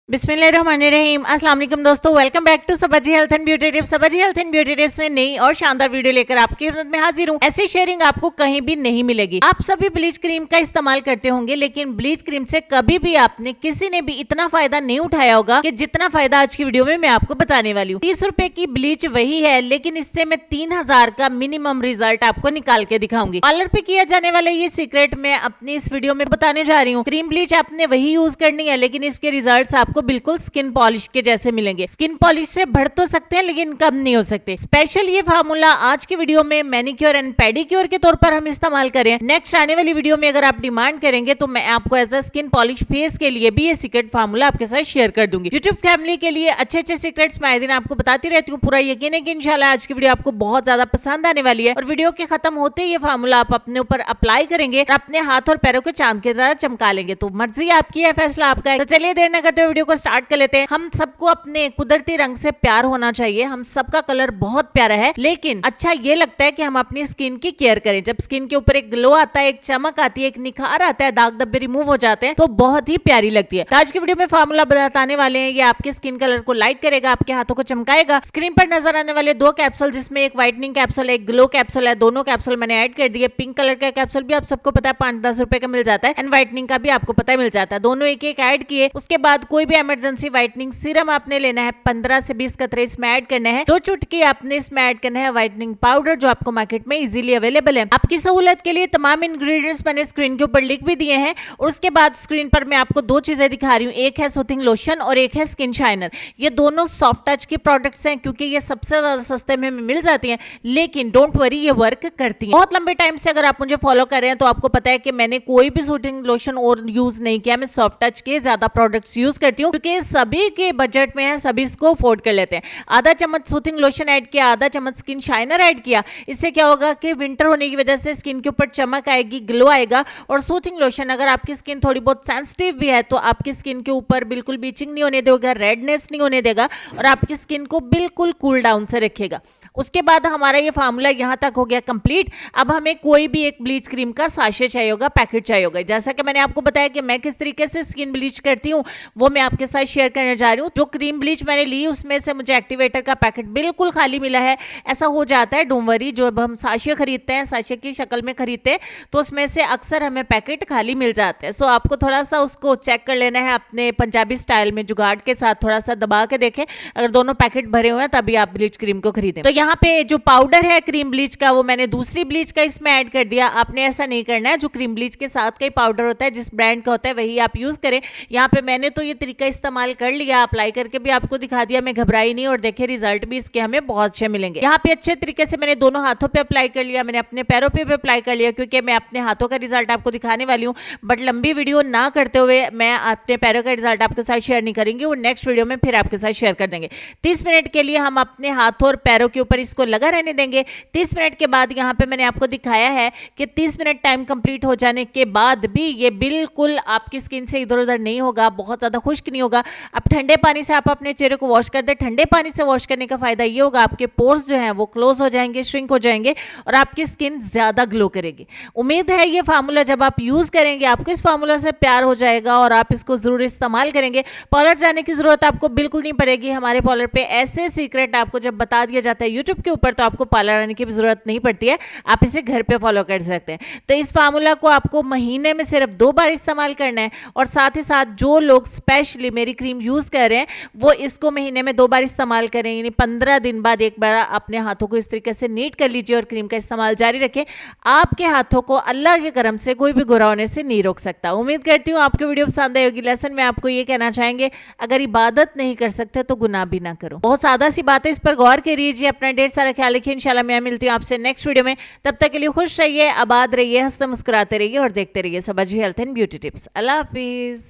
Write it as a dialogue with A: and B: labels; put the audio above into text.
A: बिस्मिल्लाहिर्रहमानिर्रहीम। अस्सलाम वालेकुम दोस्तों, welcome back to Sabaji health and beauty tips. Sabaji health and beauty tips में नई और शानदार वीडियो लेकर आपकी खिदमत में हाजिर हूँ। ऐसी शेयरिंग आपको कहीं भी नहीं मिलेगी। आप सभी ब्लीच क्रीम का इस्तेमाल करते होंगे, लेकिन ब्लीच क्रीम से कभी भी आपने किसी ने भी इतना फायदा नहीं उठाया होगा कि जितना फायदा आज की वीडियो में मैं आपको बताने वाली हूँ। 30 रुपए की ब्लीच वही है, लेकिन इससे मैं 3000 का मिनिमम रिजल्ट आपको निकाल के दिखाऊंगी। पार्लर पे किया जाने वाला ये सीक्रेट मैं अपनी इस वीडियो में बताने जा रही हूँ। क्रीम ब्लीच आपने वही यूज करनी है, लेकिन इसके रिजल्ट आपको बिल्कुल स्किन पॉलिश के जैसे मिलेंगे। स्किन पॉलिश से बढ़ तो सकते हैं, लेकिन कम नहीं हो सकते। स्पेशल ये फार्मूला आज की वीडियो में मैनिक्योर एंड पेडिक्योर के तौर पर हम इस्तेमाल करें। नेक्स्ट आने वाली वीडियो में अगर आप डिमांड करेंगे तो मैं आपको as a skin polish face के लिए भी ये सीक्रेट फार्मूला आपके साथ शेयर कर दूंगी। यूट्यूब फैमिली के लिए अच्छे अच्छे सीक्रेट्स मैं दिन आपको बताती रहती हूँ। पूरा यकीन है कि इंशाल्लाह आज की वीडियो आपको बहुत ज्यादा पसंद आने वाली है। और वीडियो के खत्म होते ही ये फार्मूला आप अपने ऊपर अप्लाई करेंगे और अपने हाथ और पैरों को चांद की तरह चमका लेंगे। तो मर्जी आपकी है, फैसला आपका है। तो चलिए देर न करते हुए वीडियो को स्टार्ट कर लेते हैं। हम सबको अपने कुदरती रंग से प्यार होना चाहिए। हम सबका कलर बहुत प्यारा है, लेकिन अच्छा ये लगता है कि हम अपनी स्किन की केयर करें। जब स्किन के ऊपर एक ग्लो आता है, एक चमक आती है, एक निखार आता है, दाग धब्बे रिमूव हो जाते हैं, तो बहुत ही प्यारी लगती है। तो आज की वीडियो में फार्मूला बताने वाले हैं। ये आपके स्किन कलर को लाइट करेगा, आपके हाथों को चमकाएगा। स्क्रीन पर नजर आने वाले 2 कैप्सूल, जिसमें एक व्हाइटनिंग कैप्सूल है, एक ग्लो कैप्सूल है, दोनों कैप्सूल मैंने ऐड कर दिए। पिंक कलर का कैप्सूल भी आप सबको पता है 5-10 रुपए का मिल जाता है, एंड व्हाइटनिंग का भी आपको पता है मिल जाता है। दोनों एक एक ऐड किए। उसके बाद कोई भी इमरजेंसी व्हाइटनिंग सीरम आपने लेना है, 15 से 20 कतरे इसमें ऐड करने हैं। 2 चुटकी आपने इसमें ऐड करना है व्हाइटनिंग पाउडर, जो आपको मार्केट में इजीली अवेलेबल है। आपकी सहूलत के लिए तमाम इंग्रेडिएंट्स मैंने स्क्रीन के ऊपर लिख भी दिए हैं। और उसके बाद स्क्रीन पर मैं आपको 2 चीजें दिखा रही हूँ, एक है सूथिंग लोशन और एक है स्किन शाइनर। ये दोनों सॉफ्ट टच की प्रोडक्ट्स हैं, क्योंकि ये सबसे ज्यादा सस्ते में मिल जाती हैं, लेकिन डोंट वरी, ये वर्क करती हैं। बहुत लंबे टाइम से अगर आप मुझे फॉलो कर रहे हैं तो आपको पता है कि मैंने कोई भी सूथिंग लोशन और यूज नहीं किया। मैं सॉफ्ट टच के ज्यादा प्रोडक्ट्स यूज करती हूँ, क्योंकि सभी के बजट में है, सभी इसको अफोर्ड कर लेते हैं। आधा चम्मच सूथिंग लोशन ऐड किया, आधा चम्मच स्किन शाइनर ऐड किया। इससे क्या होगा कि विंटर होने की वजह से स्किन के ऊपर चमक आएगी, ग्लो आएगा। और सूथिंग लोशन, अगर आपकी स्किन थोड़ी बहुत सेंसिटिव भी है, तो आपकी स्किन के ऊपर बिल्कुल भी इचिंग नहीं होने देगा, रेडनेस नहीं होने देगा, और आपकी स्किन को बिल्कुल कूल डाउन से रखेगा। उसके बाद हमारा ये फार्मूला यहाँ तक हो गया कंप्लीट। अब हमें कोई भी एक ब्लीच क्रीम का साशे चाहिए होगा, पैकेट चाहिए होगा। जैसा कि मैंने आपको बताया कि मैं किस तरीके से स्किन ब्लीच करती हूँ, वो मैं आपके साथ शेयर करने जा रही हूँ। जो क्रीम ब्लीच मैंने ली, उसमें से मुझे एक्टिवेटर का पैकेट बिल्कुल खाली मिला है। ऐसा हो जाता है, डोंट वरी, जो हम साशे खरीदते हैं, साशे की शक्ल में खरीदते हैं, तो उसमें से अक्सर हमें पैकेट खाली मिल जाते हैं। सो आपको थोड़ा सा उसको चेक कर लेना है, अपने पंजाबी स्टाइल में जुगाड़ के साथ थोड़ा सा दबा के देखें। अगर दोनों पैकेट भरे हुए हैं तभी आप ब्लीच क्रीम को खरीदें। तो यहाँ पे जो पाउडर है क्रीम ब्लीच का, वो मैंने दूसरी ब्लीच का इसमें ऐड कर दिया। आपने ऐसा नहीं करना है, जो क्रीम ब्लीच के साथ का ही पाउडर होता है, जिस ब्रांड का होता है, वही आप यूज करें। यहाँ पे मैंने तो ये तरीका इस्तेमाल कर लिया, अप्लाई करके भी आपको दिखा दिया, मैं घबराई नहीं, और देखिए रिजल्ट भी इसके हमें बहुत अच्छे मिलेंगे। यहाँ पे अच्छे तरीके से मैंने दोनों हाथों पे अप्लाई कर लिया, मैंने अपने पैरों पे भी अप्लाई कर लिया, क्योंकि मैं अपने हाथों का रिजल्ट आपको दिखाने वाली हूँ। बट लंबी वीडियो ना करते हुए मैं अपने पैरों का रिजल्ट आपके साथ शेयर नहीं करेंगे, वो नेक्स्ट वीडियो में फिर आपके साथ शेयर कर देंगे। 30 मिनट के लिए हम अपने हाथों और पैरों के ऊपर इसको लगा रहने देंगे। 30 मिनट के बाद यहाँ पे मैंने आपको दिखाया है कि 30 मिनट टाइम कंप्लीट हो जाने के बाद भी ये बिल्कुल आपकी स्किन से इधर उधर नहीं होगा, बहुत ज्यादा खुश्क नहीं होगा। अब ठंडे पानी से आप अपने चेहरे को वॉश कर दे। ठंडे पानी से वॉश करने का फायदा ये होगा, आपके पोर्स जो हैं वो क्लोज हो जाएंगे, श्रिंक हो जाएंगे, और आपकी स्किन ज्यादा ग्लो करेगी। उम्मीद है ये फार्मूला जब आप यूज करेंगे, आपको इस फार्मूला से प्यार हो जाएगा और आप इसको जरूर इस्तेमाल करेंगे। पार्लर जाने की जरूरत आपको बिल्कुल नहीं पड़ेगी। हमारे पार्लर पे ऐसे सीक्रेट आपको जब बता दिया जाता है यूट्यूब के ऊपर, तो आपको पार्लर आने की जरूरत नहीं पड़ती है, आप इसे घर पे फॉलो कर सकते हैं। तो इस फार्मूला को आपको महीने में सिर्फ 2 बार इस्तेमाल करना है। और साथ ही साथ जो लोग स्पेशली मेरी क्रीम यूज कर रहे हैं, वो इसको महीने में 2 बार इस्तेमाल करें, यानी 15 दिन बाद एक बार अपने हाथों को इस तरीके से नीट कर लीजिए और क्रीम का इस्तेमाल जारी रखें। आपके हाथों को अल्लाह के करम से कोई भी बुरा होने से नहीं रोक सकता। उम्मीद करती हूँ आपको वीडियो पसंद आई होगी। लेसन में आपको ये कहना चाहेंगे, अगर इबादत नहीं कर सकते तो गुनाह भी ना करो। बहुत सादा सी बात है, इस पर गौर करिए। अपना ढेर सारा ख्याल रखिए। इंशाल्लाह मैं मिलती हूँ आपसे नेक्स्ट वीडियो में। तब तक के लिए खुश रहिए, आबाद रहिए, हंसते मुस्कुराते रहिए और देखते रहिए Sabaji health and beauty tips. Allah Hafiz.